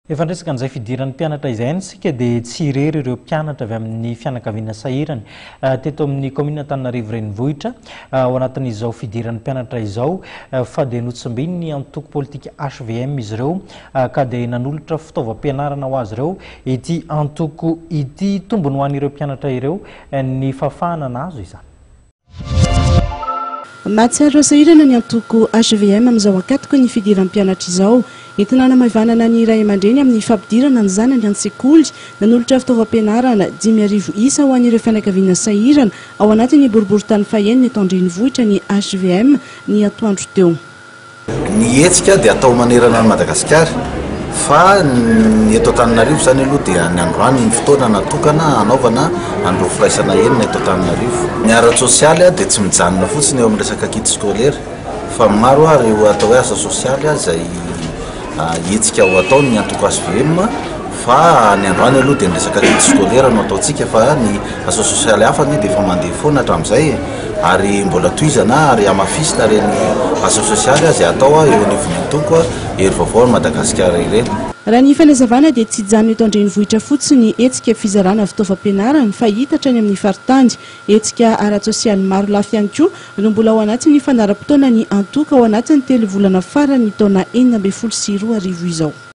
Efa ndresaka an'izay fidiran'ny mpianatra izay sika dia tsy irery ireo mpianatra avy amin'ny fianakaviana sahirana teto amin'ny commune Antananarivo Renivohitra ao anatin'izao fidiran'ny mpianatra izao fa dia notsimbiny ny antoko politika HVM izy ireo ka dia nanolotra fitaovam-pianarana ho azy ireo ity antoko ity tombony ho an'ireo mpianatra ireo ny fafahana nazo izany. Mahatsiaro sahirana ny antoko HVM amin'izao ankatoko ny fidiran'ny mpianatra izao. Entina namaivana ny ray aman-dreny amin'ny fampidirana ny zanany an-tsekoly, nanolotra fitaovam-pianarana 5,000 isa ho an'ireo fianakaviana sahirana ao anatin'ny boriboritany faheniny eto Andrenivohitra ny HVM ny atoandro teo. Ny hetsika dia atao manerana ny Madagasikara fa ny eto Antananarivo zany aloha dia ny androany ny fotoana natokana anaovana andro firaisana enina eto Antananarivo. Ny ara-sosialy dia tsy mijanona fotsiny eo amin'ny resaka kit scolaire fa maro ireo atao hoe asa sosialy izay hetsika ho ataony ny antoko HVM fa ny androany aloha dia ny resaka kit scolaire no ataontsika fa ny asa sosialy hafa dia efa mandeha foana hatramin'izay ary mbola tohizana ary amafisina reny asa sosialy izay atao eo anivon'ny antoko ery vaovao ny Madagasikara ireny. Raha ny fanazavana dia tsy hijanona eto Andrenivohitra fotsiny hetsika fizarana fitaovam-pianarana fa hita any amin'ny faritany. Hetsika ara-sosialy maro lafy ihany koa no mbola ao anatin'ny fanaram-potoana ny antoko ao anatin'ny 3 volana farany taona 2022 izao.